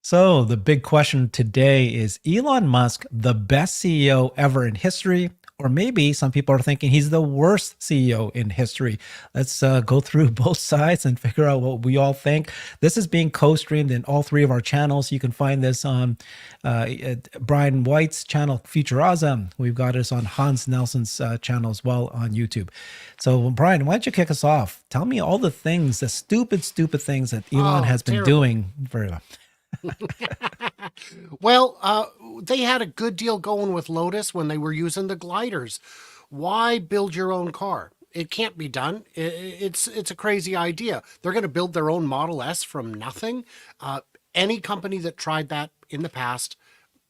So, the big question today is Elon Musk the best CEO ever in history? Or maybe some people are thinking he's the worst CEO in history. Let's go through both sides and figure out what we all think. This is being co streamed in all three of our channels. You can find this on Brian White's channel, Future Awesome. We've got this on Hans Nelson's channel as well on YouTube. So, Brian, why don't you kick us off? Tell me all the things, the stupid, stupid things that Elon Oh, has been terrible. doing for Well, they had a good deal going with Lotus when they were using the gliders. Why build your own car? It can't be done. It's a crazy idea. They're going to build their own Model S from nothing. Any company that tried that in the past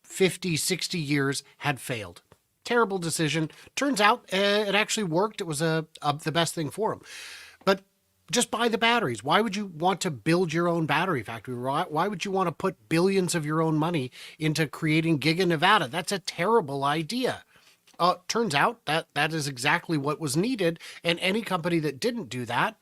50, 60 years had failed. Terrible decision. Turns out it actually worked. It was the best thing for them. But just buy the batteries. Why would you want to build your own battery factory? Why would you want to put billions of your own money into creating Giga Nevada? That's a terrible idea. Turns out that that is exactly what was needed, and any company that didn't do that,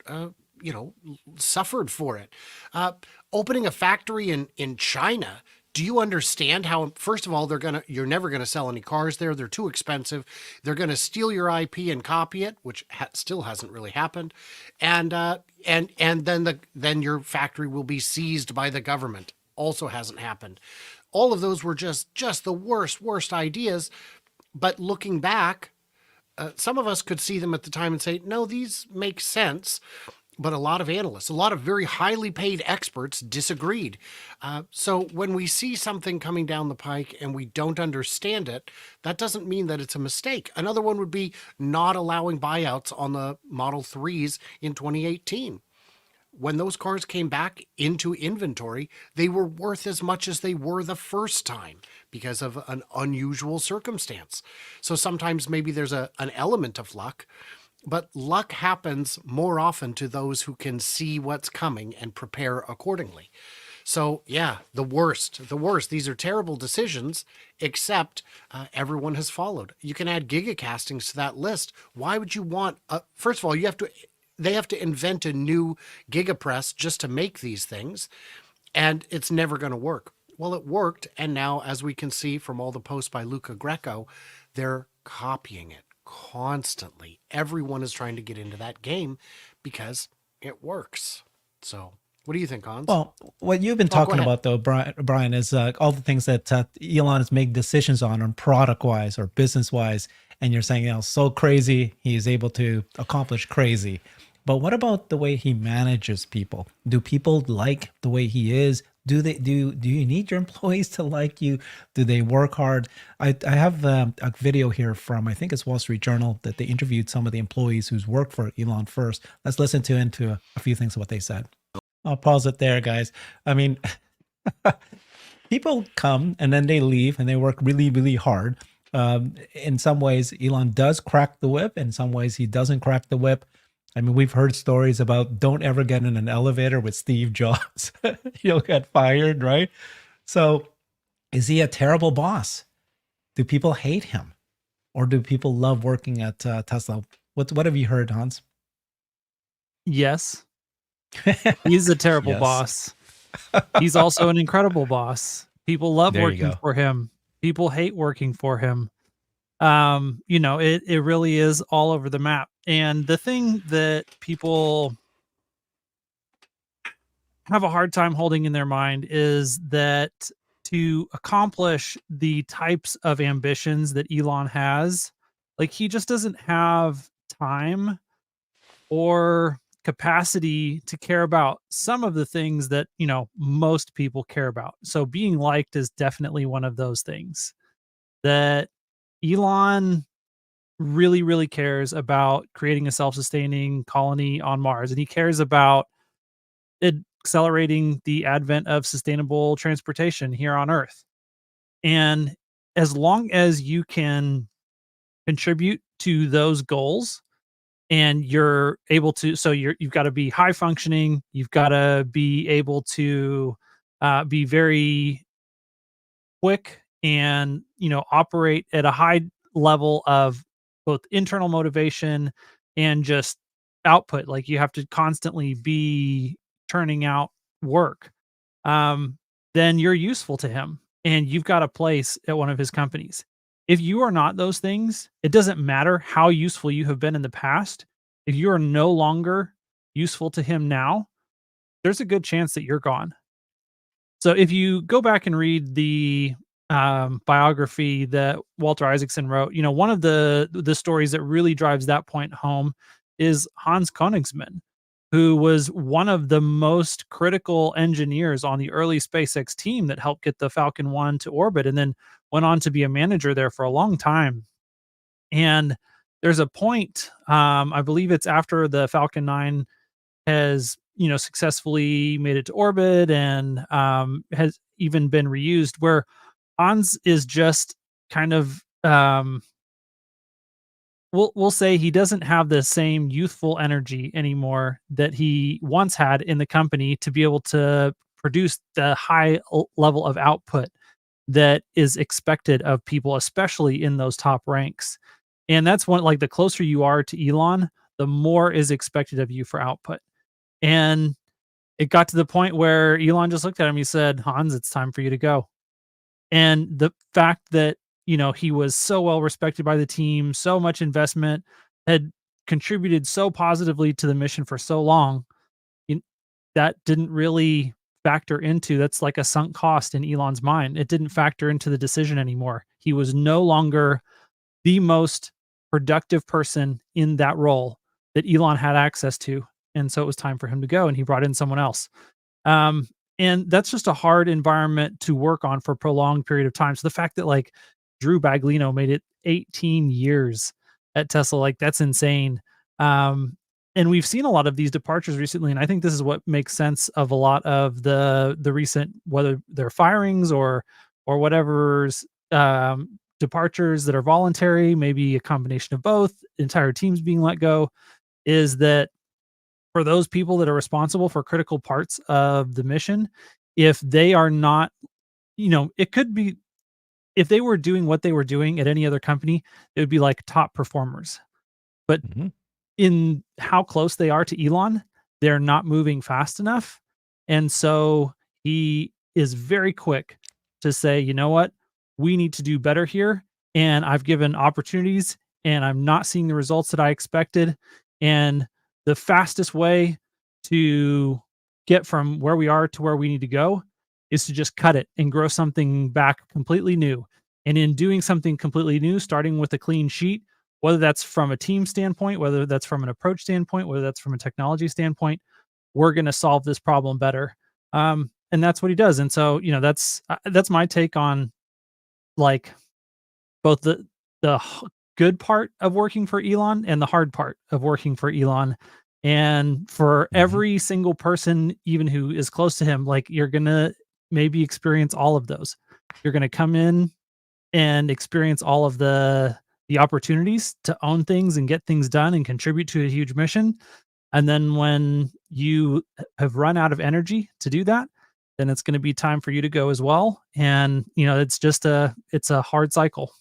you know, suffered for it. Uh, Opening a factory in China. Do you understand how? First of all, you're never gonna sell any cars there. They're too expensive. They're gonna steal your IP and copy it, which still hasn't really happened, and then your factory will be seized by the government. Also hasn't happened. All of those were just the worst ideas. But looking back, some of us could see them at the time and say, no, these make sense. But a lot of analysts, a lot of very highly paid experts disagreed. So when we see something coming down the pike and we don't understand it, that doesn't mean that it's a mistake. Another one would be not allowing buyouts on the Model 3s in 2018. When those cars came back into inventory, they were worth as much as they were the first time because of an unusual circumstance. So sometimes maybe there's an element of luck, but luck happens more often to those who can see what's coming and prepare accordingly. So, yeah, the worst. These are terrible decisions, except everyone has followed. You can add gigacastings to that list. Why would you want, first of all, they have to invent a new gigapress just to make these things, and it's never going to work. Well, it worked, and now, as we can see from all the posts by Luca Greco, they're copying it constantly. Everyone is trying to get into that game because it works. So, what do you think, Hans? Well, what you've been Oh, go talking ahead. about though, Brian, is all the things that Elon has made decisions on product wise or business wise, and you're saying, so crazy he is able to accomplish crazy. But what about the way he manages people? Do people like the way he is? Do you need your employees to like you? Do they work hard? I have a video here from I think it's Wall Street Journal that they interviewed some of the employees who's worked for Elon first. Let's listen to into a few things of what they said. I'll pause it there, guys. I mean, people come and then they leave and they work really, really hard. In some ways, Elon does crack the whip. In some ways, he doesn't crack the whip. I mean, we've heard stories about don't ever get in an elevator with Steve Jobs. You'll get fired, right? So, is he a terrible boss? Do people hate him? Or do people love working at Tesla? What have you heard, Hans? Yes, he's a terrible Yes. boss. He's also an incredible boss. People love There you working go. for him. People hate working for him. It really is all over the map. And the thing that people have a hard time holding in their mind is that to accomplish the types of ambitions that Elon has, like he just doesn't have time or capacity to care about some of the things that, most people care about. So being liked is definitely one of those things that Elon really, really cares about creating a self-sustaining colony on Mars. And he cares about accelerating the advent of sustainable transportation here on Earth. And as long as you can contribute to those goals, and you're able to, so you've got to be high functioning, you've got to be able to be very quick and operate at a high level of both internal motivation and just output. Like you have to constantly be turning out work. then you're useful to him and you've got a place at one of his companies. If you are not those things, it doesn't matter how useful you have been in the past. If you are no longer useful to him now, there's a good chance that you're gone. So if you go back and read the biography that Walter Isaacson wrote, one of the stories that really drives that point home is Hans Koenigsmann, who was one of the most critical engineers on the early SpaceX team that helped get the Falcon 1 to orbit, and then went on to be a manager there for a long time. And there's a point, I believe it's after the Falcon 9 has successfully made it to orbit and has even been reused, where Hans is just kind of we'll say he doesn't have the same youthful energy anymore that he once had in the company to be able to produce the high level of output that is expected of people, especially in those top ranks. And that's one, like, the closer you are to Elon, the more is expected of you for output. And it got to the point where Elon just looked at him. He said, "Hans, it's time for you to go." And the fact that, he was so well respected by the team, so much investment, had contributed so positively to the mission for so long, in- that didn't really factor into, that's like a sunk cost in Elon's mind. It didn't factor into the decision anymore. He was no longer the most productive person in that role that Elon had access to. And so it was time for him to go, and he brought in someone else. Um, and that's just a hard environment to work on for a prolonged period of time. So the fact that, like, Drew Baglino made it 18 years at Tesla, like, that's insane. And we've seen a lot of these departures recently, and I think this is what makes sense of a lot of the recent, whether they're firings or whatever's departures that are voluntary, maybe a combination of both, entire teams being let go, is that for those people that are responsible for critical parts of the mission, if they are not, it could be, if they were doing what they were doing at any other company, it would be like top performers. But Mm-hmm. in how close they are to Elon, they're not moving fast enough. And so he is very quick to say, you know what, we need to do better here. And I've given opportunities and I'm not seeing the results that I expected. And the fastest way to get from where we are to where we need to go is to just cut it and grow something back completely new. And in doing something completely new, starting with a clean sheet, whether that's from a team standpoint, whether that's from an approach standpoint, whether that's from a technology standpoint, we're going to solve this problem better. And that's what he does. And so, that's my take on, like, both the good part of working for Elon and the hard part of working for Elon. And for Mm-hmm. every single person, even who is close to him, like, you're gonna maybe experience all of those. You're gonna come in and experience all of the opportunities to own things and get things done and contribute to a huge mission. And then when you have run out of energy to do that, then it's going to be time for you to go as well. And it's a hard cycle.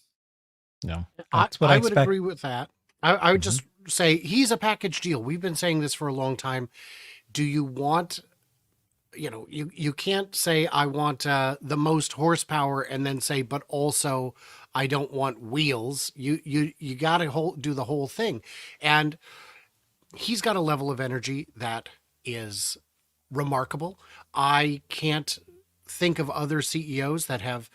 Yeah, I, that's what I I would expect. agree with that. I would Mhm. just say he's a package deal. We've been saying this for a long time. Do you want, you can't say I want the most horsepower and then say, but also I don't want wheels. You got to do the whole thing. And he's got a level of energy that is remarkable. I can't think of other CEOs that have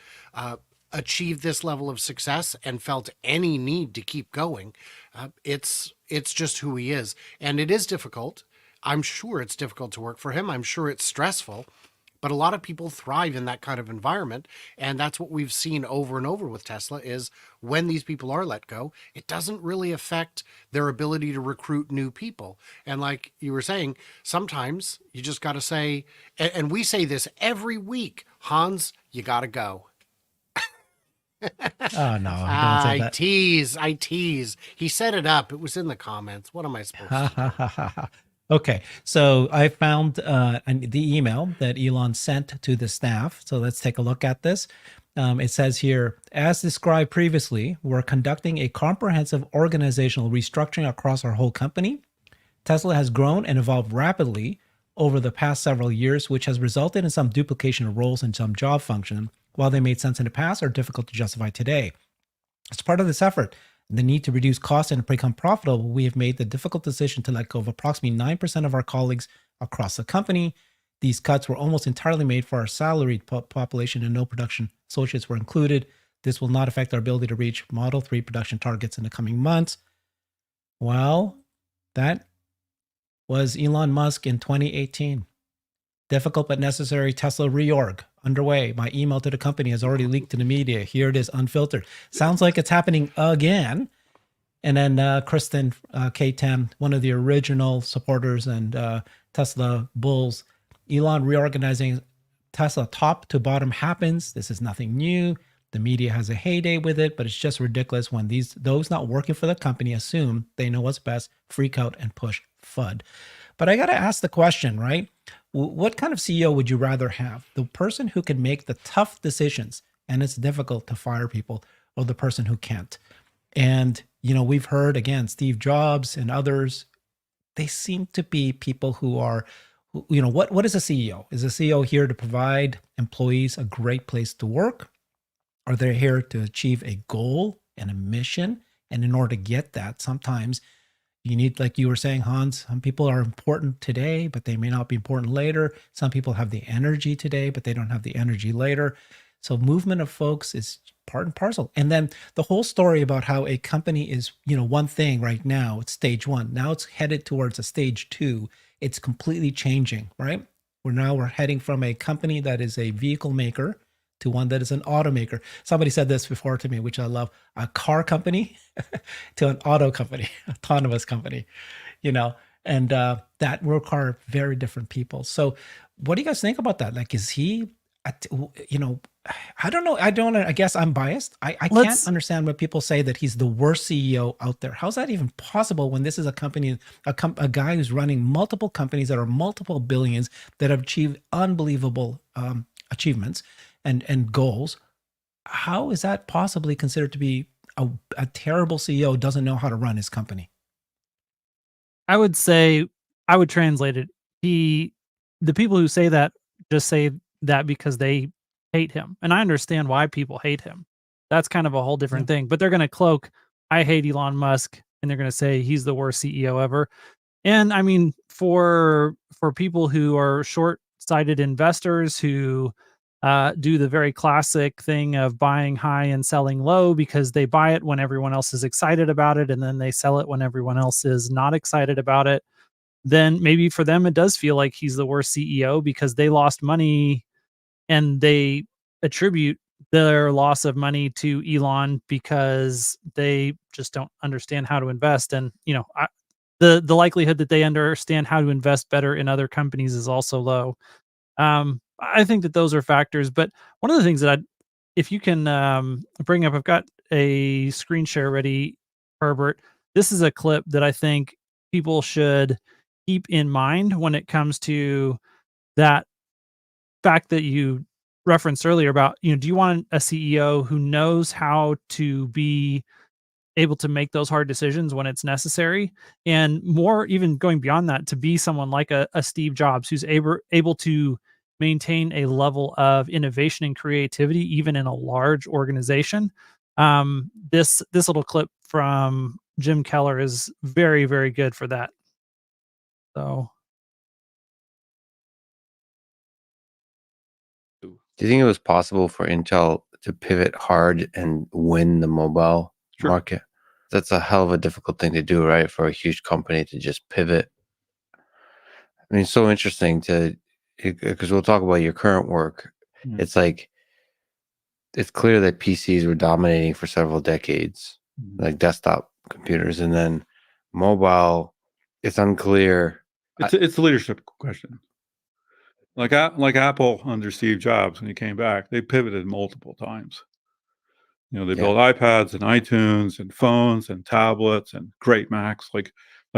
achieved this level of success and felt any need to keep going. It's just who he is, and it is difficult. I'm sure it's difficult to work for him. I'm sure it's stressful. But a lot of people thrive in that kind of environment, and that's what we've seen over and over with Tesla is when these people are let go, it doesn't really affect their ability to recruit new people. And like you were saying, sometimes you just got to say, and we say this every week, Hans, you got to go. Oh no, don't say that. I tease. He set it up. It was in the comments. What am I supposed Ha to ha do? ha ha ha. Okay, so I found the email that Elon sent to the staff. So let's take a look at this. It says here, as described previously, we're conducting a comprehensive organizational restructuring across our whole company. Tesla has grown and evolved rapidly. over the past several years, which has resulted in some duplication of roles and some job function. While they made sense in the past, are difficult to justify today. As part of this effort, the need to reduce costs and become profitable, we have made the difficult decision to let go of approximately 9% of our colleagues across the company. These cuts were almost entirely made for our salaried population, and no production associates were included. This will not affect our ability to reach Model 3 production targets in the coming months. Well, that was Elon Musk in 2018. Difficult but necessary Tesla reorg underway. My email to the company has already leaked to the media. Here it is, unfiltered. Sounds like it's happening again. And then Kristen K10, one of the original supporters and Tesla bulls, Elon reorganizing Tesla top to bottom happens. This is nothing new. The media has a heyday with it, but it's just ridiculous when those not working for the company assume they know what's best, freak out, and push FUD. But I got to ask the question, right? What kind of CEO would you rather have? The person who can make the tough decisions, and it's difficult to fire people, or the person who can't? And, we've heard, again, Steve Jobs and others, they seem to be people who are, what is a CEO? Is a CEO here to provide employees a great place to work? Are they here to achieve a goal and a mission? And in order to get that, sometimes you need, like you were saying, Hans, some people are important today, but they may not be important later. Some people have the energy today, but they don't have the energy later. So movement of folks is part and parcel. And then the whole story about how a company is, one thing right now, it's stage one. Now it's headed towards a stage two. It's completely changing, right? We're heading from a company that is a vehicle maker to one that is an automaker. Somebody said this before to me, which I love, a car company to an auto company, autonomous company, and that will require very different people. So what do you guys think about that? Like, is he, I don't know. I guess I'm biased. I can't understand when people say that he's the worst CEO out there. How's that even possible when this is a company, a guy who's running multiple companies that are multiple billions that have achieved unbelievable achievements and goals? How is that possibly considered to be a terrible CEO doesn't know how to run his company? I would say, I would translate it. The people who say that just say that because they hate him. And I understand why people hate him. That's kind of a whole different thing. But they're going to cloak, I hate Elon Musk, and they're going to say he's the worst CEO ever. And I mean, for people who are short-sighted investors who do the very classic thing of buying high and selling low because they buy it when everyone else is excited about it, and then they sell it when everyone else is not excited about it, then maybe for them it does feel like he's the worst CEO because they lost money and they attribute their loss of money to Elon because they just don't understand how to invest. And, the likelihood that they understand how to invest better in other companies is also low. I think that those are factors, but one of the things that if you can bring up, I've got a screen share ready, Herbert. This is a clip that I think people should keep in mind when it comes to that fact that you referenced earlier about, do you want a CEO who knows how to be able to make those hard decisions when it's necessary, and more, even going beyond that, to be someone like a Steve Jobs who's able to maintain a level of innovation and creativity even in a large organization. This little clip from Jim Keller is very, very good for that. So do you think it was possible for Intel to pivot hard and win the mobile market? That's a hell of a difficult thing to do, right? For a huge company to just pivot. I mean, it's so interesting because we'll talk about your current work. It's like, it's clear that PCs were dominating for several decades, like desktop computers, and then mobile, it's unclear. It's a leadership question. Like Apple under Steve Jobs, when he came back, they pivoted multiple times. They built iPads and iTunes and phones and tablets and great Macs. Like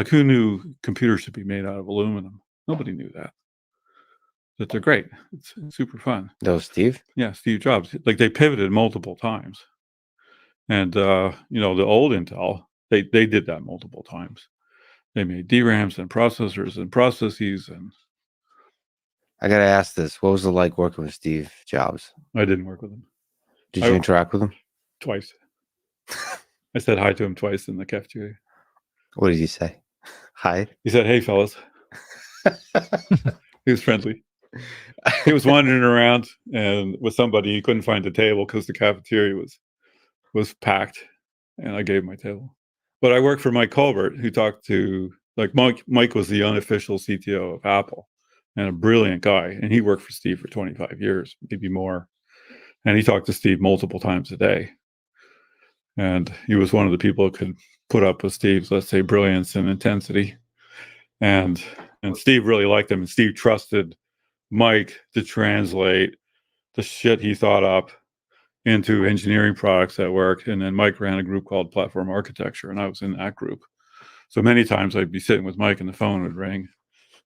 who knew computers should be made out of aluminum? Nobody knew that. But they're great. It's super fun. Those Steve? Yeah, Steve Jobs. Like they pivoted multiple times. And the old Intel, they did that multiple times. They made DRAMs and processors and processes and I gotta ask this: what was it like working with Steve Jobs? I didn't work with him Did you interact with him? twice. I said hi to him twice in the cafeteria. What did he say? Hi. He said, "Hey, fellas." He was friendly. He was wandering around and with somebody. He couldn't find a table because the cafeteria was packed, and I gave him my table. But I worked for Mike Colbert, who talked to Mike was the unofficial CTO of Apple, and a brilliant guy. And he worked for Steve for 25 years, maybe more. And he talked to Steve multiple times a day. And he was one of the people who could put up with Steve's, let's say, brilliance and intensity. And Steve really liked him, and Steve trusted Mike to translate the shit he thought up into engineering products at work. And then Mike ran a group called Platform Architecture, and I was in that group. So many times I'd be sitting with Mike and the phone would ring.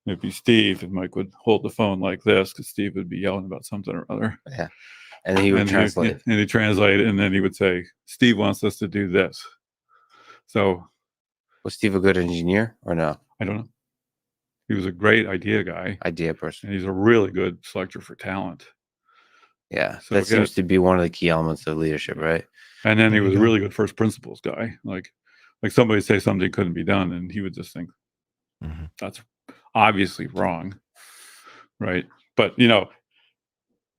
It'd be Steve, and Mike would hold the phone like this because Steve would be yelling about something or other. Yeah. And he would translate. And he'd translate, and then he would say, "Steve wants us to do this." So, was Steve a good engineer or no? I don't know. He was a great idea guy. Idea person. And he's a really good selector for talent. Yeah. So that seems to be one of the key elements of leadership, right? And then he was a really good first principles guy. Like somebody say something couldn't be done, and he would just think, that's obviously wrong. Right. But,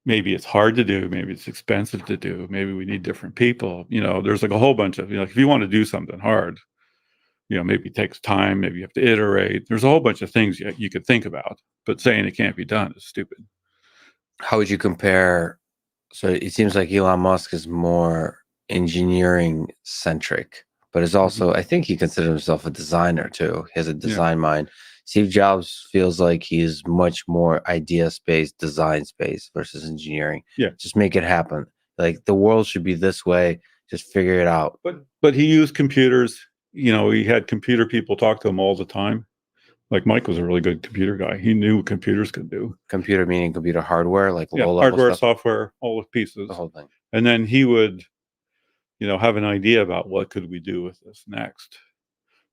maybe it's hard to do. Maybe it's expensive to do. Maybe we need different people. There's like a whole bunch of, if you want to do something hard, maybe it takes time. Maybe you have to iterate. There's a whole bunch of things you could think about, but saying it can't be done is stupid. How would you compare? So it seems like Elon Musk is more engineering centric, but is also, I think he considers himself a designer too. He has a design mind. Steve Jobs feels like he's much more idea space, design space versus engineering. Yeah. Just make it happen. Like the world should be this way. Just figure it out. But he used computers. He had computer people talk to him all the time. Like Mike was a really good computer guy. He knew what computers could do. Computer meaning computer hardware, like low level hardware, stuff? software, all the pieces, the whole thing. And then he would, have an idea about what could we do with this next.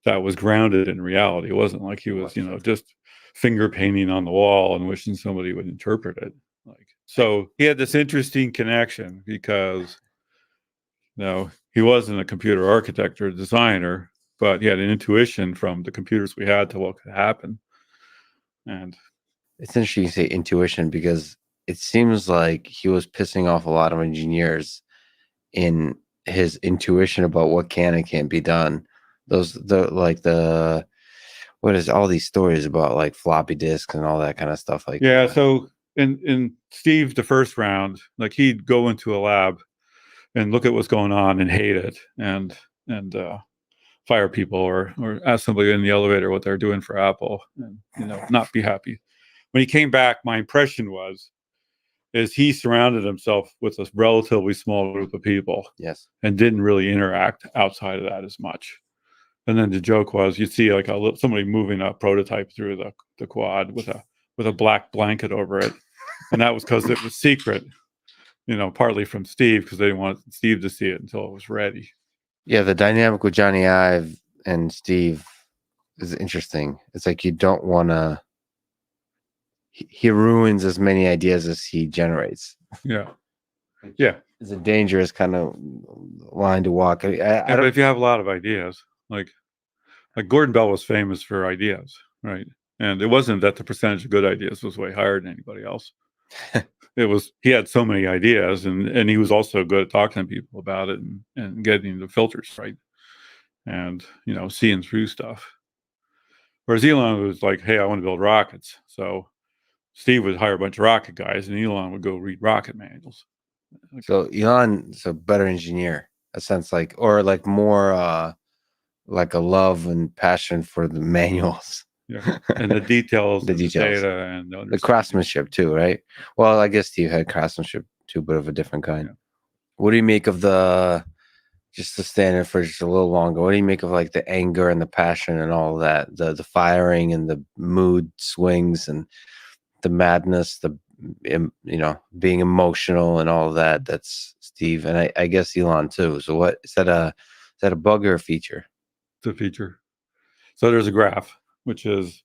That was grounded in reality. It wasn't like he was, just finger painting on the wall and wishing somebody would interpret it. So he had this interesting connection because, he wasn't a computer architect or designer, but he had an intuition from the computers we had to what could happen. And it's interesting you say intuition because it seems like he was pissing off a lot of engineers in his intuition about what can and can't be done. What is all these stories about like floppy disks and all that kind of stuff like that. So in Steve, the first round, like he'd go into a lab and look at what's going on and hate it and fire people or ask somebody in the elevator what they're doing for Apple and not be happy. When he came back, my impression is he surrounded himself with a relatively small group of people. Yes. And didn't really interact outside of that as much. And then the joke was you'd see like somebody moving a prototype through the quad with a black blanket over it. And that was because it was secret, partly from Steve because they didn't want Steve to see it until it was ready. Yeah, the dynamic with Johnny Ive and Steve is interesting. It's like you don't want to... He ruins as many ideas as he generates. Yeah. It's a dangerous kind of line to walk. But if you have a lot of ideas, like Gordon Bell was famous for ideas, right? And it wasn't that the percentage of good ideas was way higher than anybody else. It was he had so many ideas, and he was also good at talking to people about it and getting the filters right, and seeing through stuff. Whereas Elon was like, "Hey, I want to build rockets," so Steve would hire a bunch of rocket guys, and Elon would go read rocket manuals. So Elon's a better engineer, a sense or more like a love and passion for the manuals. Yeah, and the details, the data, and the craftsmanship too, right? Well, I guess Steve had craftsmanship too, but of a different kind. Yeah. What do you make of just to stand in for just a little longer? What do you make of like the anger and the passion and all of that, the firing and the mood swings and the madness, being emotional and all of that? That's Steve, and I guess Elon too. So what is that a bug or a feature? It's a feature. So there's a graph, which is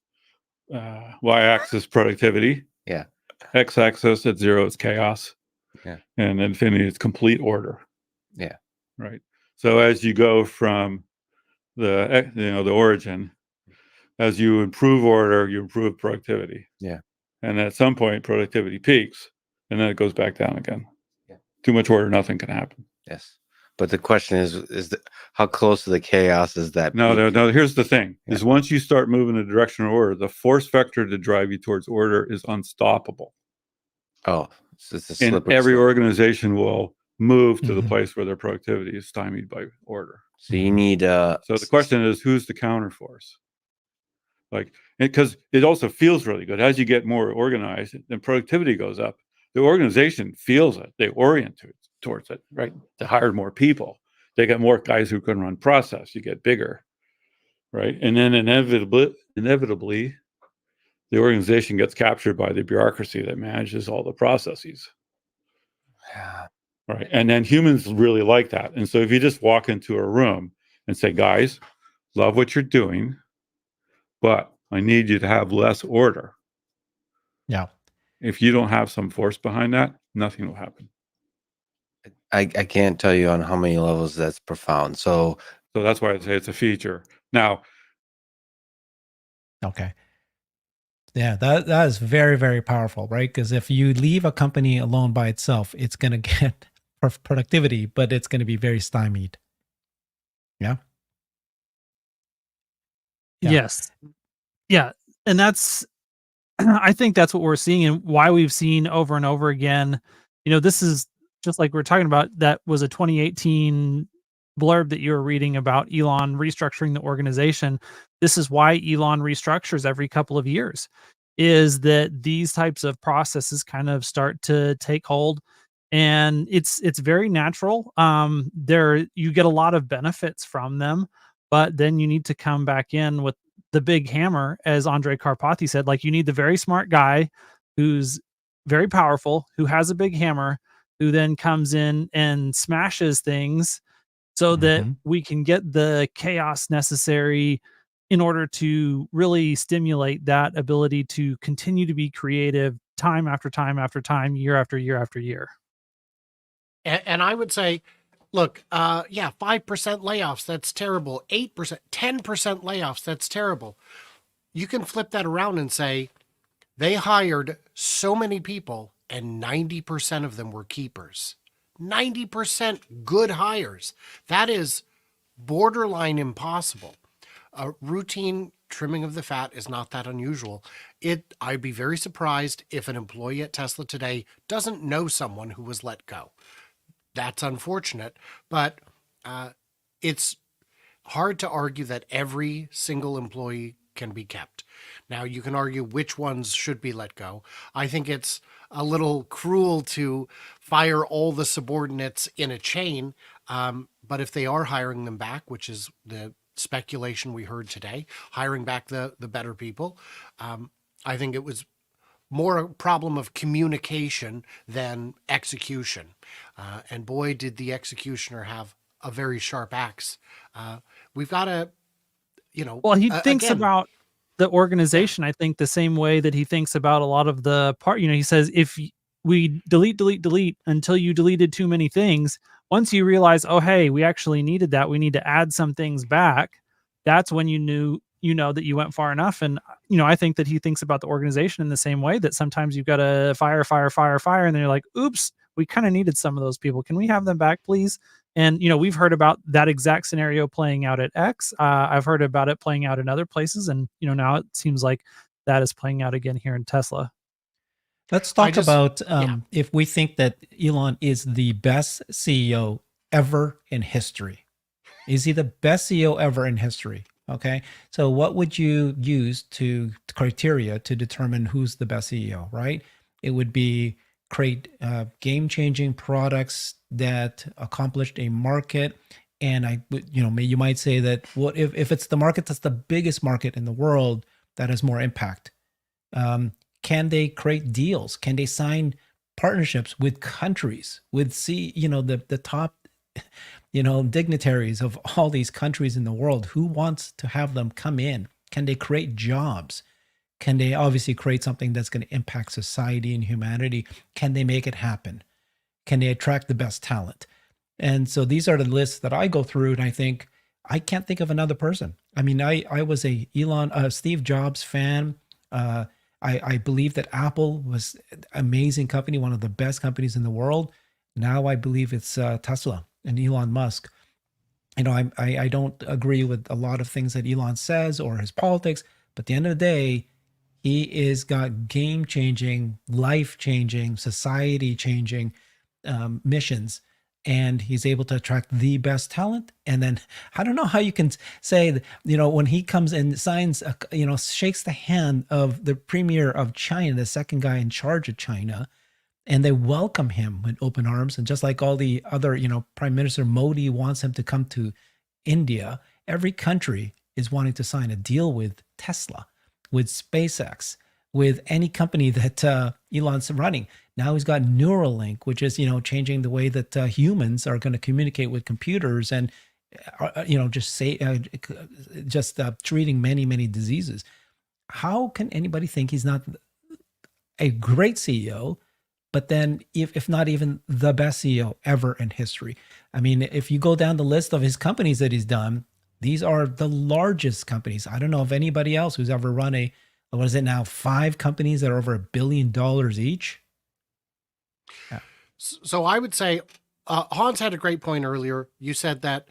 y-axis productivity. Yeah. X-axis at 0 is chaos. Yeah. And infinity is complete order. Yeah. Right. So as you go from the origin, as you improve order, you improve productivity. Yeah. And at some point, productivity peaks, and then it goes back down again. Yeah. Too much order, nothing can happen. Yes. But the question is how close to the chaos is that? No. Here's the thing: Yeah. is once you start moving in the direction of order, the force vector to drive you towards order is unstoppable. Oh, so it's a And slippery every slope. organization will move to the Mhm. place where their productivity is stymied by order. So you need So the question is, who's the counterforce? Like, because it also feels really good as you get more organized and productivity goes up. The organization feels it; they orient towards it. Right? They hired more people. They got more guys who can run process. You get bigger, right? And then inevitably, the organization gets captured by the bureaucracy that manages all the processes. Yeah. Right. And then humans really like that. And so if you just walk into a room and say, guys, love what you're doing, but I need you to have less order. Yeah. If you don't have some force behind that, nothing will happen. I can't tell you on how many levels that's profound. So that's why I say it's a feature. Now, Okay. Yeah, that is very, very powerful, right? Because if you leave a company alone by itself, it's going to get productivity, but it's going to be very stymied. Yeah. Yeah. Yes. Yeah. And that's, I think that's what we're seeing and why we've seen over and over again. This is just like we're talking about. That was a 2018 blurb that you were reading about Elon restructuring the organization. This is why Elon restructures every couple of years, is that these types of processes kind of start to take hold. And it's very natural. There you get a lot of benefits from them, but then you need to come back in with the big hammer, as Andre Karpathy said. Like, you need the very smart guy who's very powerful, who has a big hammer, who then comes in and smashes things so that Mhm. we can get the chaos necessary in order to really stimulate that ability to continue to be creative time after time after time, year after year after year. And I would say, look, 5% layoffs, that's terrible. 8%, 10% layoffs, that's terrible. You can flip that around and say they hired so many people and 90% of them were keepers. 90% good hires. That is borderline impossible. A routine trimming of the fat is not that unusual. I'd be very surprised if an employee at Tesla today doesn't know someone who was let go. That's unfortunate, but it's hard to argue that every single employee can be kept. Now, you can argue which ones should be let go. I think it's a little cruel to fire all the subordinates in a chain, but if they are hiring them back, which is the speculation we heard today, hiring back the better people, I think it was more a problem of communication than execution. And boy, did the executioner have a very sharp axe. We've got to, Well, he thinks again, about the organization, I think, the same way that he thinks about a lot of the part. He says, if we delete until you deleted too many things, once you realize, oh, hey, we actually needed that, we need to add some things back, that's when you know that you went far enough. And, I think that he thinks about the organization in the same way, that sometimes you've got to fire. And then you're like, oops, we kind of needed some of those people. Can we have them back, please? And, we've heard about that exact scenario playing out at X. I've heard about it playing out in other places. And, now it seems like that is playing out again here in Tesla. Let's talk about yeah. if we think that Elon is the best CEO ever in history. Is he the best CEO ever in history? Okay. So what would you use to criteria to determine who's the best CEO, right? It would be create game-changing products that accomplished a market. And I would, you might say that what if it's the market that's the biggest market in the world that has more impact? Can they create deals? Can they sign partnerships with countries, with the top dignitaries of all these countries in the world? Who wants to have them come in? Can they create jobs? Can they obviously create something that's going to impact society and humanity? Can they make it happen? Can they attract the best talent? And so these are the lists that I go through, and I think I can't think of another person. I mean, I was a Steve Jobs fan. I believe that Apple was an amazing company, one of the best companies in the world. Now I believe it's Tesla and Elon Musk. You know, I don't agree with a lot of things that Elon says or his politics, but at the end of the day, he is got game changing, life changing, society changing missions, and he's able to attract the best talent. And then I don't know how you can say that, you know, when he comes and signs, shakes the hand of the premier of China, the second guy in charge of China, and they welcome him with open arms. And just like all the other, Prime Minister Modi wants him to come to India, every country is wanting to sign a deal with Tesla, with SpaceX, with any company that Elon's running. Now he's got Neuralink, which is, changing the way that humans are going to communicate with computers, and, just treating many, many diseases. How can anybody think he's not a great CEO? But then, if not even the best CEO ever in history. I mean, if you go down the list of his companies that he's done, these are the largest companies. I don't know of anybody else who's ever run what is it now, 5 companies that are over $1 billion each. Yeah. So I would say, Hans had a great point earlier. You said that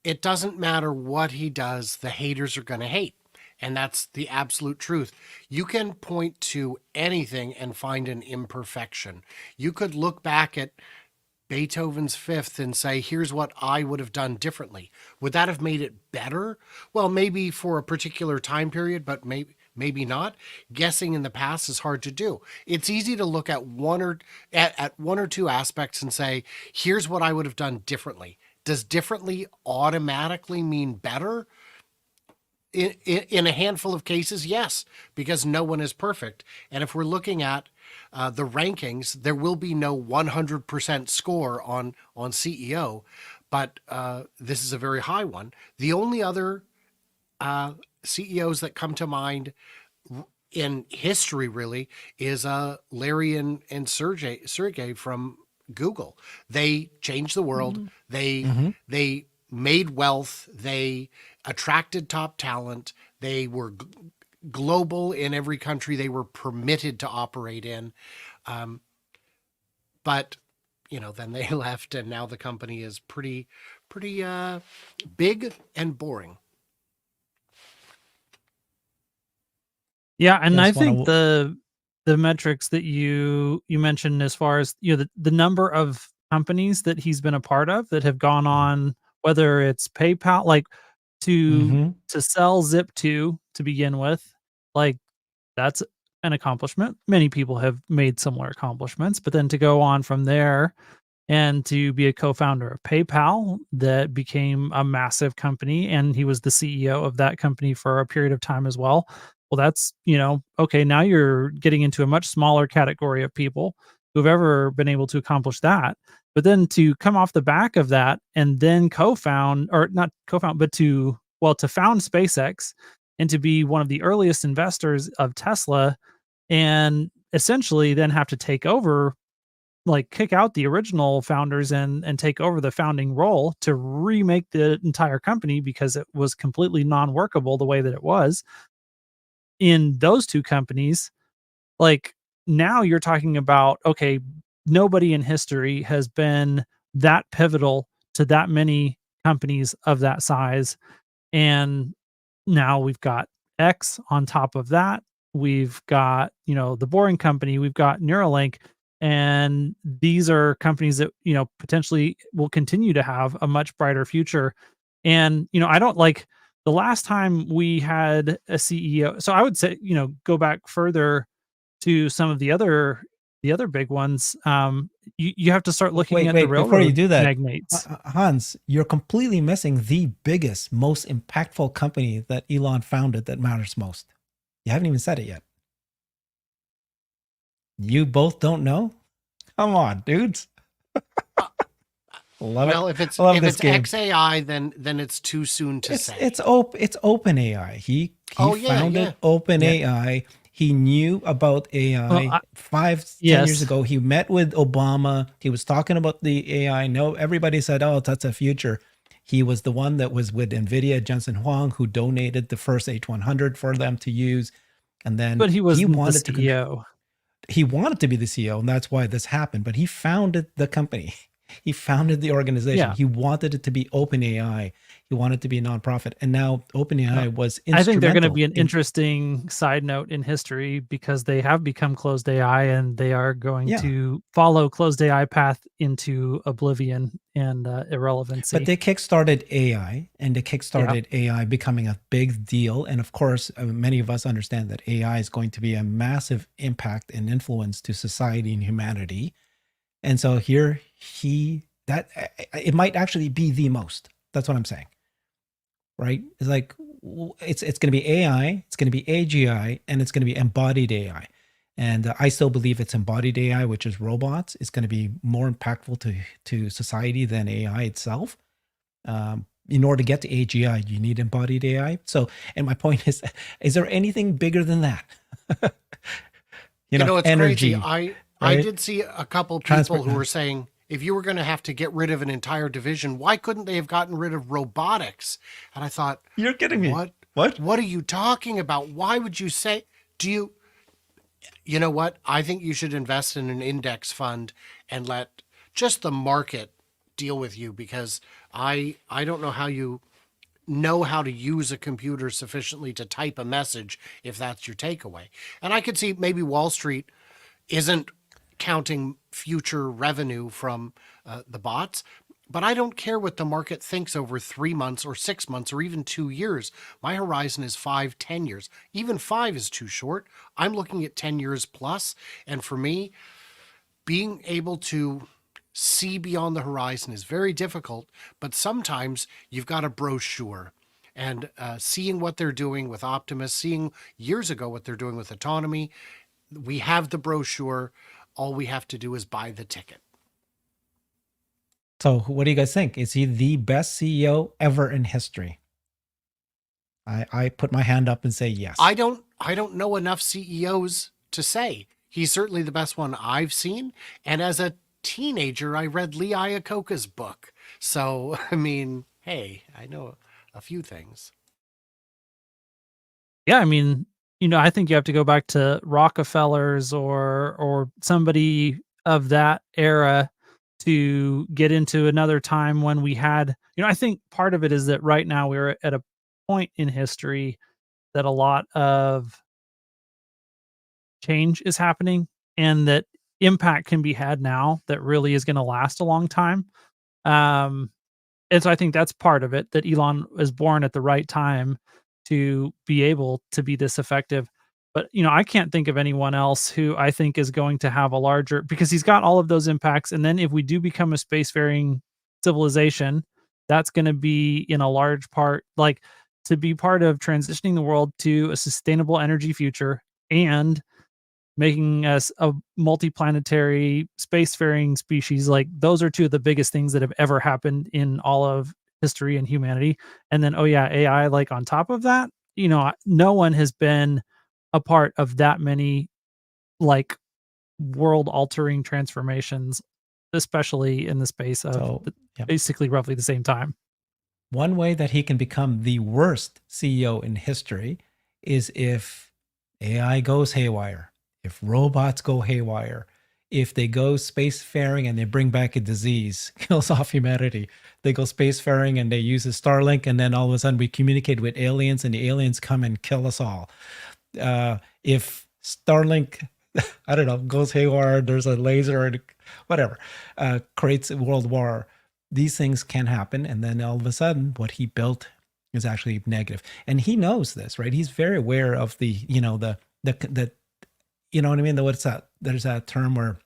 it doesn't matter what he does, the haters are going to hate. And that's the absolute truth. You can point to anything and find an imperfection. You could look back at Beethoven's Fifth and say, here's what I would have done differently. Would that have made it better? Well, maybe for a particular time period, but maybe not. Guessing in the past is hard to do. It's easy to look at one or two aspects and say, here's what I would have done differently. Does differently automatically mean better? In a handful of cases, yes, because no one is perfect. And if we're looking at the rankings, there will be no 100% score on CEO, but this is a very high one. The only other CEOs that come to mind in history really is Larry and Sergey from Google. They changed the world. They made wealth. They attracted top talent. They were global in every country they were permitted to operate in. But, then they left, and now the company is pretty big and boring. Yeah, and I Just wanna think the metrics that you mentioned, as far as the number of companies that he's been a part of that have gone on, whether it's PayPal, like to sell Zip2 to begin with, like that's an accomplishment. Many people have made similar accomplishments, but then to go on from there and to be a co-founder of PayPal that became a massive company, and he was the CEO of that company for a period of time as well. Well, that's, okay, now you're getting into a much smaller category of people who've ever been able to accomplish that. But then to come off the back of that and then found SpaceX and to be one of the earliest investors of Tesla, and essentially then have to take over, like kick out the original founders and take over the founding role to remake the entire company because it was completely non-workable the way that it was in those two companies. Like now you're talking about, okay, nobody in history has been that pivotal to that many companies of that size. And now we've got X on top of that. We've got, the Boring Company, we've got Neuralink, and these are companies that, potentially will continue to have a much brighter future. And, I don't like the last time we had a CEO. So I would say, go back further to some of the other big ones. You have to start looking at the railroad before you do that, magnates. Hans, you're completely missing the biggest, most impactful company that Elon founded that matters most. You haven't even said it yet. You both don't know? Come on, dudes. Love Well, it. if I love this it's game. XAI, then it's too soon to say. It's open AI. He Oh, yeah, founded yeah. open Yeah. AI. He knew about AI Well, 10 years yes. ago. He met with Obama. He was talking about the AI. No, everybody said, "Oh, that's a future." He was the one that was with NVIDIA, Jensen Huang, who donated the first H100 for them to use. And then But he he wasn't the wanted to CEO. he wanted to be the CEO, and that's why this happened. But he founded the company. He founded the organization. Yeah. He wanted it to be open AI. He wanted it to be a nonprofit. And now OpenAI was I think they're going to instrumental be an in- interesting side note in history because they have become closed AI and they are going Yeah. to follow closed AI path into oblivion and irrelevancy. But they kickstarted AI, and they kickstarted AI becoming a big deal. And of course, many of us understand that AI is going to be a massive impact and influence to society and humanity. And so here it might actually be the most. That's what I'm saying. Right? It's like it's going to be AI, it's going to be AGI, and it's going to be embodied AI. And I still believe it's embodied AI, which is robots, is going to be more impactful to society than AI itself. In order to get to AGI, you need embodied AI. So, and my point is there anything bigger than that? You know, it's energy. crazy. I did see a couple Transport- people who were saying, if you were going to have to get rid of an entire division, why couldn't they have gotten rid of robotics? And I thought, You're kidding me. what? What? What are you talking about? Why would you say, you know what? I think you should invest in an index fund and let just the market deal with you, because I don't know how you know how to use a computer sufficiently to type a message if that's your takeaway. And I could see maybe Wall Street isn't counting future revenue from the bots, but I don't care what the market thinks over 3 months or 6 months or even 2 years. My horizon is 5, 10 years. Even 5 is too short. I'm looking at 10 years plus. And for me, being able to see beyond the horizon is very difficult, but sometimes you've got a brochure. And seeing what they're doing with Optimus, seeing years ago what they're doing with autonomy, we have the brochure. All we have to do is buy the ticket. So, what do you guys think? Is he the best CEO ever in history? I put my hand up and say yes. I don't know enough CEOs to say. He's certainly the best one I've seen. And as a teenager, I read Lee Iacocca's book. So, I mean, hey, I know a few things. Yeah, I mean, I think you have to go back to Rockefellers or somebody of that era to get into another time when we had, I think part of it is that right now we're at a point in history that a lot of change is happening and that impact can be had now that really is going to last a long time. And so I think that's part of it, that Elon was born at the right time to be able to be this effective. But, I can't think of anyone else who I think is going to have a larger, because he's got all of those impacts. And then if we do become a spacefaring civilization, that's going to be in a large part, like to be part of transitioning the world to a sustainable energy future and making us a multiplanetary spacefaring species. Like those are two of the biggest things that have ever happened in all of history and humanity. And then, AI, like on top of that, no one has been a part of that many like world altering transformations, especially in the space of So, yeah. basically roughly the same time. One way that he can become the worst CEO in history is if AI goes haywire, if robots go haywire, if they go spacefaring and they bring back a disease, kills off humanity. They go spacefaring and they use a Starlink, and then all of a sudden we communicate with aliens and the aliens come and kill us all. If Starlink, I don't know, goes haywire, there's a laser or whatever, creates a world war. These things can happen, and then all of a sudden what he built is actually negative, and he knows this, right? He's very aware of the you know what I mean, what's that, there's that term where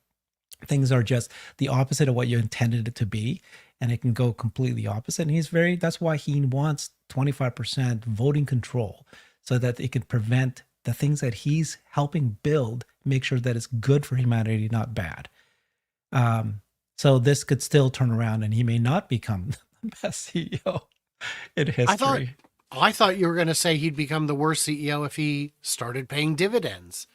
things are just the opposite of what you intended it to be, and it can go completely opposite. And that's why he wants 25% voting control, so that it can prevent the things that he's helping build, make sure that it's good for humanity, not bad. So this could still turn around and he may not become the best CEO in history. I thought you were going to say he'd become the worst CEO if he started paying dividends.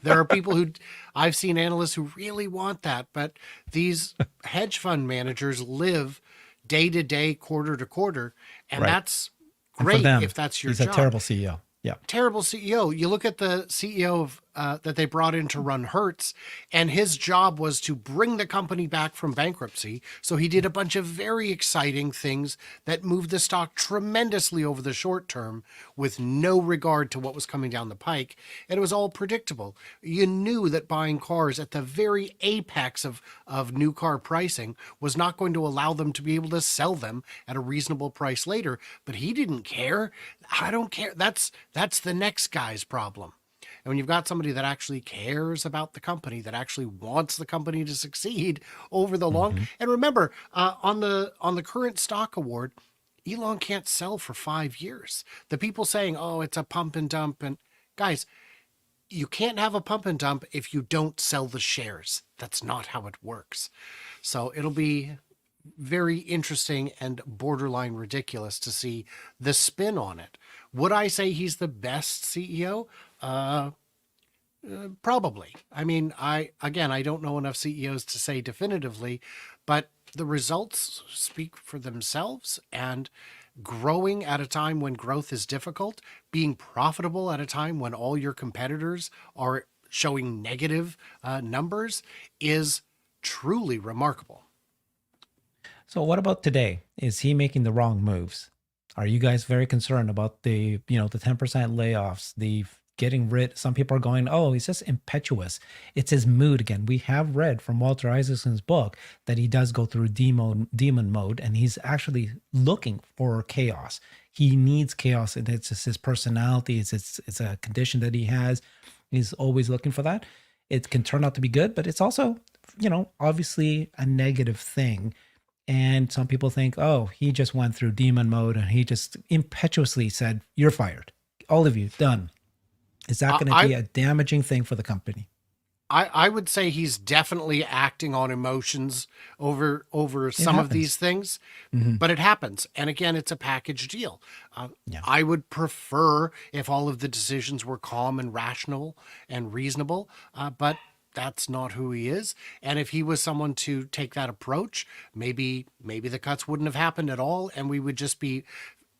There are people who I've seen analysts who really want that, but these hedge fund managers live day to day, quarter to quarter, and Right. that's And for great them, if that's your he's job. a terrible CEO. Yeah. Terrible CEO. You look at the CEO of that they brought in to run Hertz, and his job was to bring the company back from bankruptcy. So he did a bunch of very exciting things that moved the stock tremendously over the short term with no regard to what was coming down the pike. And it was all predictable. You knew that buying cars at the very apex of new car pricing was not going to allow them to be able to sell them at a reasonable price later. But he didn't care. I don't care. That's the next guy's problem. And when you've got somebody that actually cares about the company, that actually wants the company to succeed over the long, and remember, on the current stock award, Elon can't sell for 5 years. The people saying, "Oh, it's a pump and dump," and guys, you can't have a pump and dump if you don't sell the shares. That's not how it works. So it'll be very interesting and borderline ridiculous to see the spin on it. Would I say he's the best CEO? Probably. I mean, I don't know enough CEOs to say definitively, but the results speak for themselves, and growing at a time when growth is difficult, being profitable at a time when all your competitors are showing negative numbers is truly remarkable. So what about today? Is he making the wrong moves? Are you guys very concerned about the 10% layoffs, the getting rid? Some people are going, oh, he's just impetuous. It's his mood again. We have read from Walter Isaacson's book that he does go through demon mode, and he's actually looking for chaos. He needs chaos, and it's just his personality. It's a condition that he has. He's always looking for that. It can turn out to be good, but it's also, obviously a negative thing. And some people think, oh, he just went through demon mode and he just impetuously said, you're fired. All of you, done. Is that going to be a damaging thing for the company? I would say he's definitely acting on emotions over some of these things, but it happens. And again, it's a package deal. I would prefer if all of the decisions were calm and rational and reasonable, but that's not who he is. And if he was someone to take that approach, maybe the cuts wouldn't have happened at all, and we would just be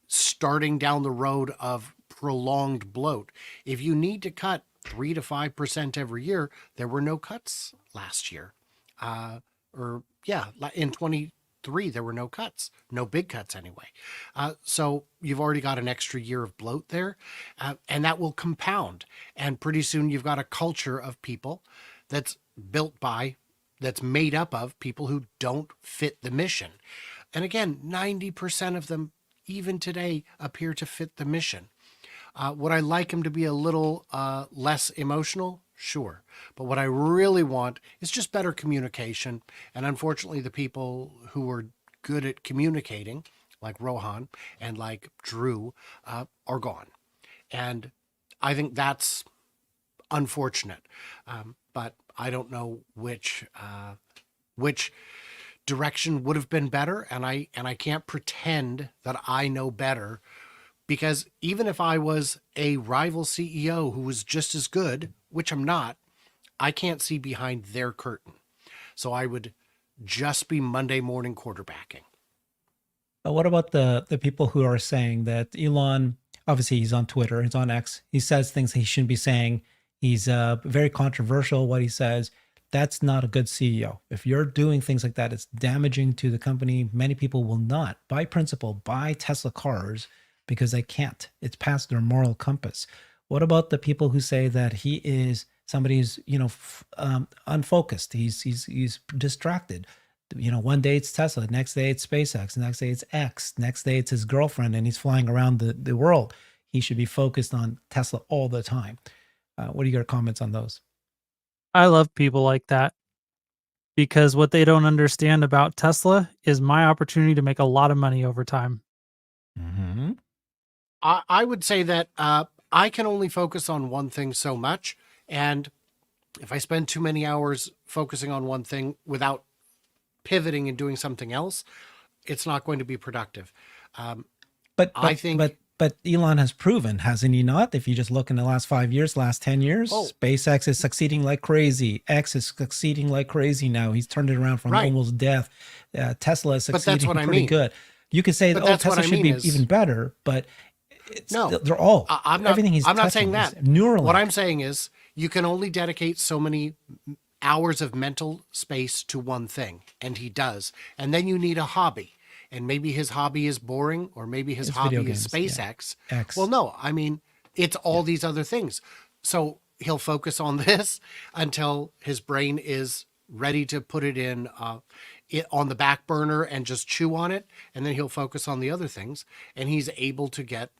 starting down the road of prolonged bloat. If you need to cut 3 to 5% every year, there were no cuts last year. In 23 there were no cuts, no big cuts anyway. So you've already got an extra year of bloat there, and that will compound. And pretty soon you've got a culture of people that's made up of people who don't fit the mission. And again, 90% of them, even today, appear to fit the mission. Would I like him to be a little less emotional? Sure. But what I really want is just better communication. And unfortunately, the people who are good at communicating, like Rohan and like Drew, are gone. And I think that's unfortunate. But I don't know which direction would have been better, and I can't pretend that I know better, because even if I was a rival CEO who was just as good, which I'm not, I can't see behind their curtain. So I would just be Monday morning quarterbacking. But what about the people who are saying that Elon, obviously he's on Twitter, he's on X, he says things he shouldn't be saying. He's very controversial what he says. That's not a good CEO. If you're doing things like that, it's damaging to the company. Many people will not, by principle, buy Tesla cars because they can't. It's past their moral compass. What about the people who say that he is somebody who's unfocused? He's distracted. One day it's Tesla, next day it's SpaceX, next day it's X, next day it's his girlfriend, and he's flying around the world. He should be focused on Tesla all the time. What are your comments on those? I love people like that, because what they don't understand about Tesla is my opportunity to make a lot of money over time. Mm-hmm. I would say that I can only focus on one thing so much. And if I spend too many hours focusing on one thing without pivoting and doing something else, it's not going to be productive. But I but think. but Elon has proven, hasn't he not? If you just look in the last 5 years, last 10 years, Oh, SpaceX is succeeding like crazy. X is succeeding like crazy now. He's turned it around from right. almost death. Tesla is But that's succeeding what I pretty mean. good. You could say, But oh, that's what Tesla I should mean be is even better, but it's no. they're all I'm not. everything he's I'm not touching saying is that. Neuralink. What I'm saying is you can only dedicate so many hours of mental space to one thing, and he does. And then you need a hobby. And maybe his hobby is boring, or maybe his It's video hobby is games. Yeah. SpaceX. Well, X. no, I mean, it's all these other things. So he'll focus on this until his brain is ready to put it in on the back burner and just chew on it. And then he'll focus on the other things. And he's able to get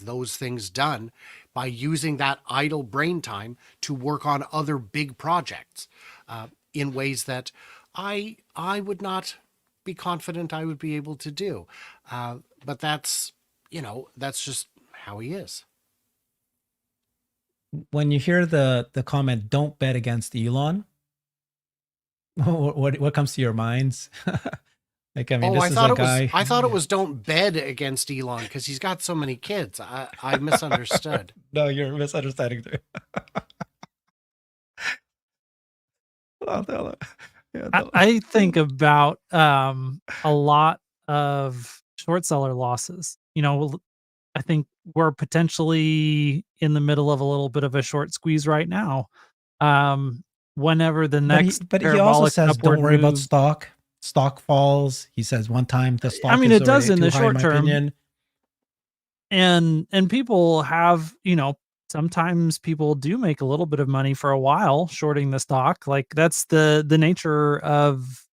those things done by using that idle brain time to work on other big projects in ways that I would not be confident I would be able to do. But that's, that's just how he is. When you hear the comment, "Don't bet against Elon," what comes to your minds? Like, I mean, Oh, this is a guy. I thought it was don't bed against Elon because he's got so many kids. I misunderstood. No, you're misunderstanding too. Oh, no. Yeah, no. I think about a lot of short seller losses. I think we're potentially in the middle of a little bit of a short squeeze right now. Whenever the next But he also parabolic says, upward "Don't worry about move, stock. Stock falls." He says one time the I stock mean, is it does already in too the high, in short my term, opinion. and people have, sometimes people do make a little bit of money for a while shorting the stock. Like that's the nature of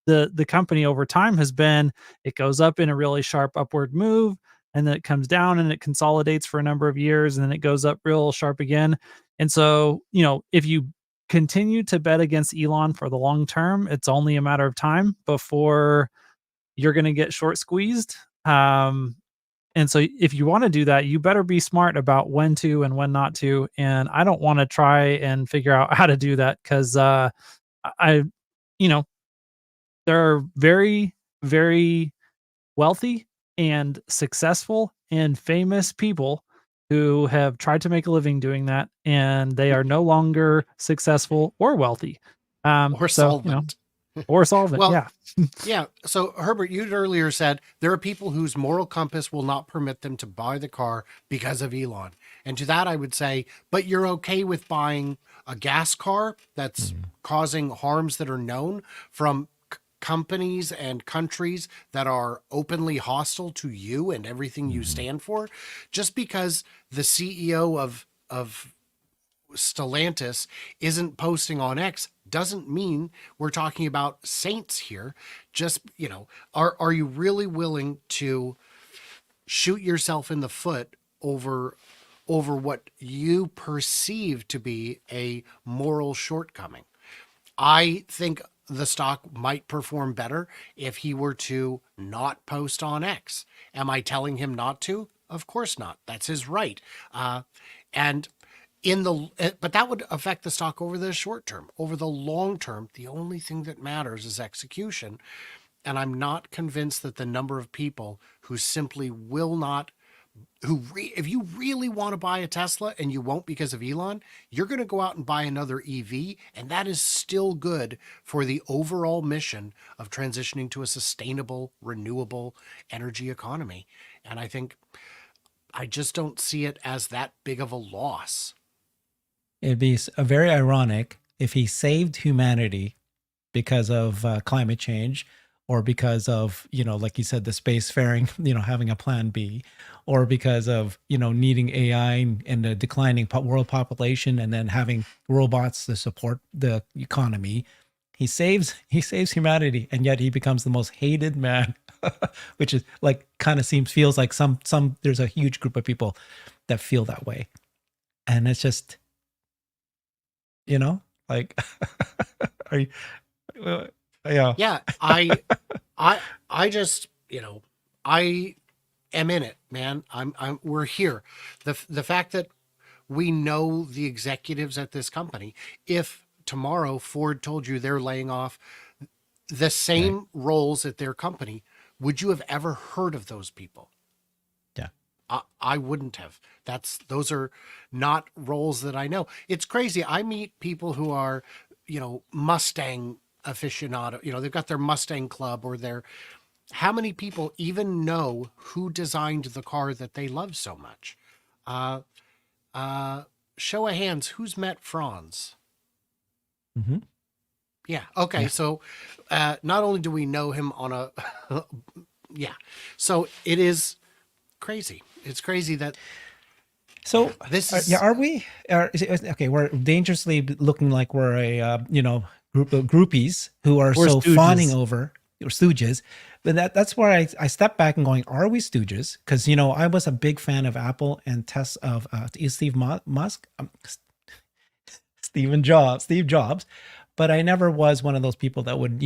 the company over time has been. It goes up in a really sharp upward move, and then it comes down and it consolidates for a number of years, and then it goes up real sharp again. And so, if you continue to bet against Elon for the long term, it's only a matter of time before you're going to get short squeezed. And so if you want to do that, you better be smart about when to and when not to. And I don't want to try and figure out how to do that because I, you know, there are very, very wealthy and successful and famous people who have tried to make a living doing that, and they are no longer successful or wealthy. Or solvent. Or solvent. Well, Yeah. yeah. So Herbert, you'd earlier said there are people whose moral compass will not permit them to buy the car because of Elon. And to that, I would say, but you're okay with buying a gas car that's causing harms that are known from companies and countries that are openly hostile to you and everything you stand for, just because the CEO of Stellantis isn't posting on X doesn't mean we're talking about saints here. Just, are you really willing to shoot yourself in the foot over what you perceive to be a moral shortcoming? I think the stock might perform better if he were to not post on X. Am I telling him not to? Of course not. That's his right. And but that would affect the stock over the short term. Over the long term, the only thing that matters is execution. And I'm not convinced that the number of people who simply will not, if you really want to buy a Tesla and you won't because of Elon, you're going to go out and buy another EV. And that is still good for the overall mission of transitioning to a sustainable, renewable energy economy. And I just don't see it as that big of a loss. It'd be very ironic if he saved humanity because of climate change, or because of, like you said, the spacefaring, having a plan B, or because of, needing AI and the declining world population, and then having robots to support the economy. He saves humanity, and yet he becomes the most hated man, which is like feels like some there's a huge group of people that feel that way, and it's just, like, are you? Yeah. Yeah, I just, I am in it, man. We're here. The fact that we know the executives at this company, if tomorrow Ford told you they're laying off the same roles at their company, would you have ever heard of those people? Yeah. I wouldn't have. Those are not roles that I know. It's crazy. I meet people who are, Mustang aficionado. They've got their Mustang club or their. How many people even know who designed the car that they love so much? Show of hands, who's met Franz? Mm-hmm. Yeah. Okay. Yeah. So, not only do we know him on a, yeah. So it is crazy. It's crazy that. So This is. are we? Okay, we're dangerously looking like we're a group of groupies who are We're so stooges. fawning over or stooges. But that's where I step back and going, are we stooges? Because I was a big fan of Apple and Steve Musk, Steve Jobs. But I never was one of those people that would,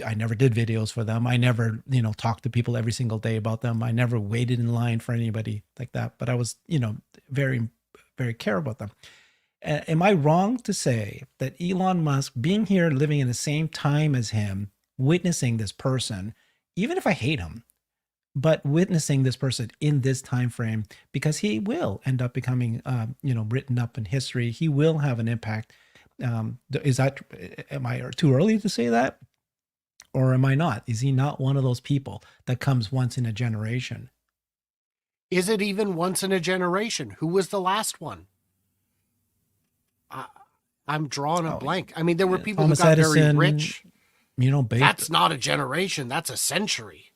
I never did videos for them. I never, talked to people every single day about them. I never waited in line for anybody like that. But I was, very, very care about them. Am I wrong to say that Elon Musk, being here, living in the same time as him, witnessing this person, even if I hate him, but witnessing this person in this time frame, because he will end up becoming, written up in history. He will have an impact. Am I too early to say that? Or am I not? Is he not one of those people that comes once in a generation? Is it even once in a generation? Who was the last one? I'm drawing a blank. I mean, there were people Thomas who got Edison, very rich. Babe. That's not a generation. That's a century.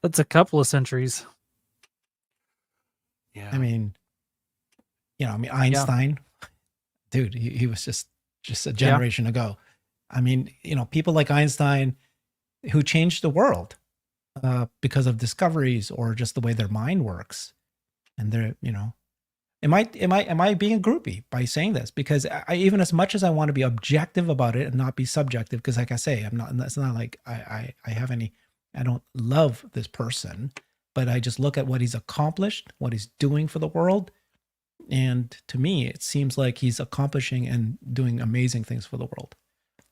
That's a couple of centuries. Yeah. I mean, Einstein, dude, he was just a generation ago. I mean, people like Einstein who changed the world because of discoveries or just the way their mind works. And they're, am I being a groupie by saying this? Because I even as much as I want to be objective about it and not be subjective, because like I say, it's not like I don't love this person, but I just look at what he's accomplished, what he's doing for the world. And to me, it seems like he's accomplishing and doing amazing things for the world.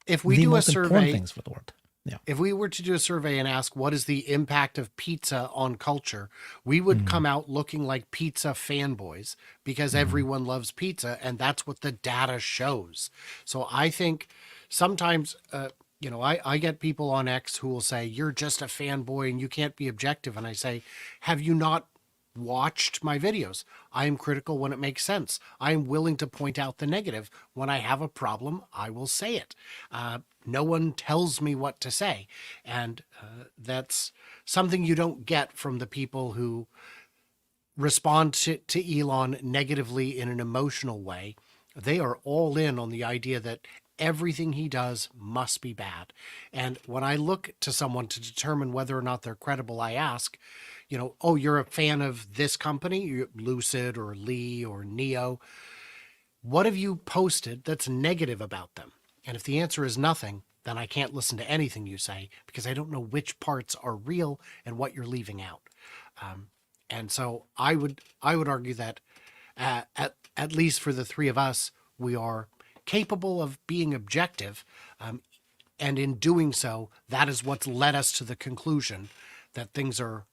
If we the do a most important survey, things for the world. Yeah. if we were to do a survey and ask what is the impact of pizza on culture, we would come out looking like pizza fanboys because everyone loves pizza and that's what the data shows. So I think sometimes, I get people on X who will say, you're just a fanboy and you can't be objective. And I say, have you not watched my videos? I am critical when it makes sense. I am willing to point out the negative. When I have a problem, I will say it. No one tells me what to say. And that's something you don't get from the people who respond to Elon negatively in an emotional way. They are all in on the idea that everything he does must be bad. And when I look to someone to determine whether or not they're credible, I ask, oh, you're a fan of this company, Lucid or Lee or Neo. What have you posted that's negative about them? And if the answer is nothing, then I can't listen to anything you say because I don't know which parts are real and what you're leaving out. And so I would argue that at least for the three of us, we are capable of being objective. And in doing so, that is what's led us to the conclusion that things are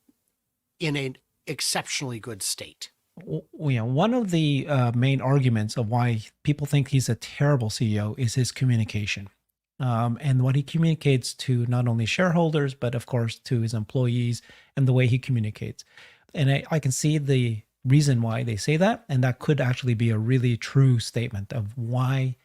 in an exceptionally good state. One of the main arguments of why people think he's a terrible CEO is his communication. And what he communicates to not only shareholders, but of course to his employees and the way he communicates. And I can see the reason why they say that. And that could actually be a really true statement of why,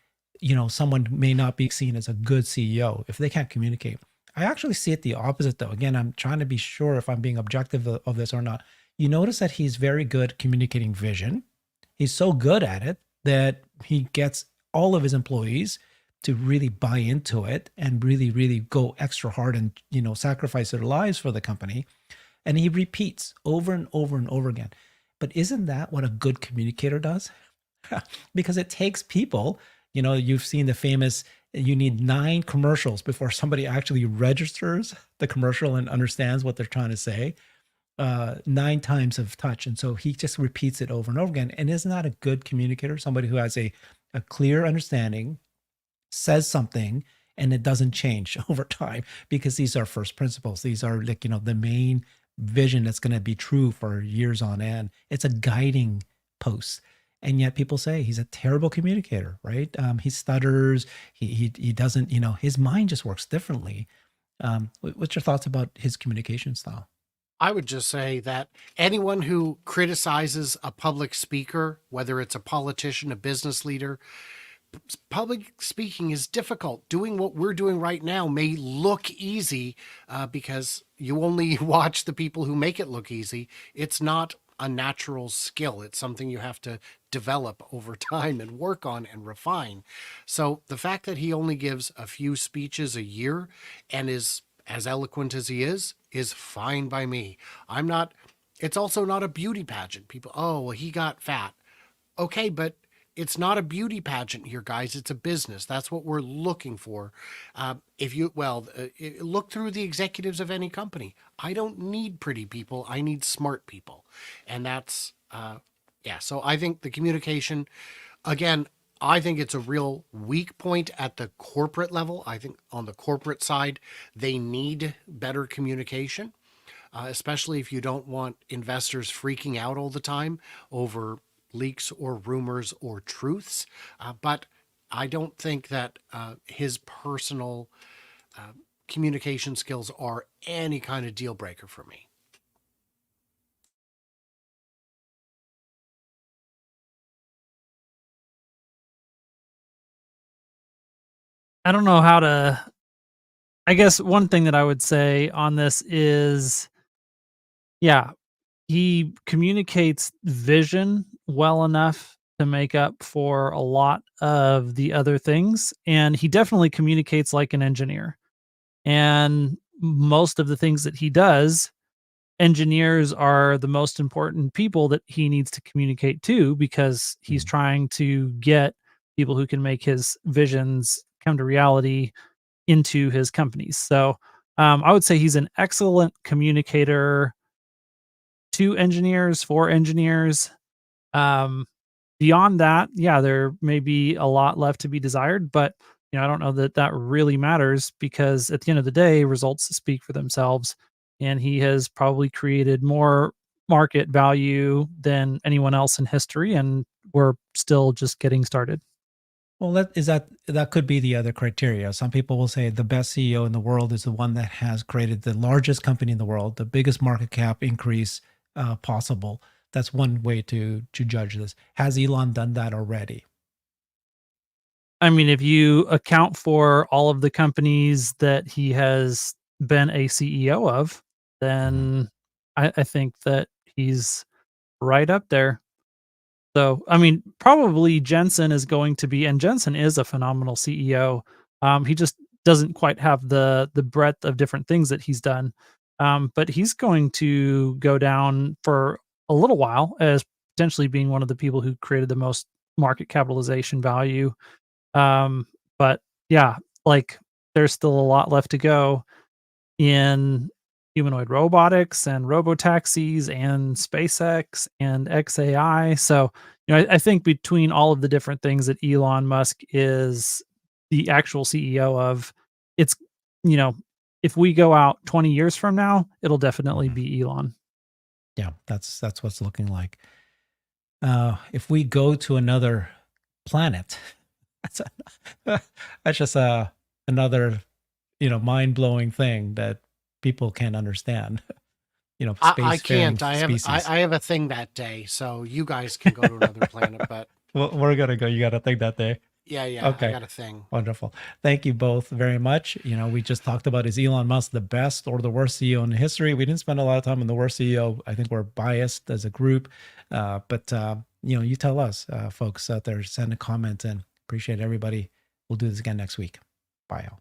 someone may not be seen as a good CEO if they can't communicate. I actually see it the opposite though. Again, I'm trying to be sure if I'm being objective of this or not. You notice that he's very good communicating vision. He's so good at it that he gets all of his employees to really buy into it and really, really go extra hard and, sacrifice their lives for the company. And he repeats over and over and over again. But isn't that what a good communicator does? Because it takes people, you've seen the famous, you need 9 commercials before somebody actually registers the commercial and understands what they're trying to say. 9 times of touch. And so he just repeats it over and over again. And isn't that a good communicator? Somebody who has a clear understanding, says something, and it doesn't change over time because these are first principles. These are like, the main vision that's going to be true for years on end. It's a guiding post. And yet people say he's a terrible communicator, right? He stutters. He doesn't, his mind just works differently. What's your thoughts about his communication style? I would just say that anyone who criticizes a public speaker, whether it's a politician, a business leader, public speaking is difficult. Doing what we're doing right now may look easy because you only watch the people who make it look easy. It's not a natural skill. It's something you have to develop over time and work on and refine. So the fact that he only gives a few speeches a year and is as eloquent as he is fine by me. It's also not a beauty pageant. People, oh, well, he got fat. Okay, but it's not a beauty pageant here, guys. It's a business. That's what we're looking for. Look through the executives of any company. I don't need pretty people. I need smart people. And that's, So I think the communication, again, I think it's a real weak point at the corporate level. I think on the corporate side, they need better communication, especially if you don't want investors freaking out all the time over leaks or rumors or truths. But I don't think that his personal communication skills are any kind of deal breaker for me. I don't know how to. I guess one thing that I would say on this is, yeah, he communicates vision well enough to make up for a lot of the other things. And he definitely communicates like an engineer. And most of the things that he does, engineers are the most important people that he needs to communicate to because he's trying to get people who can make his visions come to reality into his companies. So I would say he's an excellent communicator to engineers, for engineers. Um, Beyond that, yeah, there may be a lot left to be desired, but I don't know that that really matters because at the end of the day, results speak for themselves, and he has probably created more market value than anyone else in history, and we're still just getting started. Well, that could be the other criteria. Some people will say the best CEO in the world is the one that has created the largest company in the world, the biggest market cap increase possible. That's one way to judge this. Has Elon done that already? I mean, if you account for all of the companies that he has been a CEO of, then I think that he's right up there. So, I mean, probably Jensen is going to be, and Jensen is a phenomenal CEO. He just doesn't quite have the breadth of different things that he's done. But he's going to go down for a little while as potentially being one of the people who created the most market capitalization value. But yeah, like there's still a lot left to go in humanoid robotics and robotaxis and SpaceX and XAI. So, I think between all of the different things that Elon Musk is the actual CEO of, it's, you know, if we go out 20 years from now, it'll definitely be Elon. Yeah, that's what it's looking like. If we go to another planet, that's that's just another mind blowing thing that people can't understand. I Spacefaring can't. species. I have a thing that day, so you guys can go to another planet. But Well, we're gonna go. You got to think that day. yeah, I Okay. got a thing. Wonderful. Thank you both very much. We just talked about, is Elon Musk the best or the worst CEO in history? We didn't spend a lot of time on the worst CEO. I think we're biased as a group. But you tell us, folks out there, send a comment, and appreciate everybody. We'll do this again next week. Bye, all.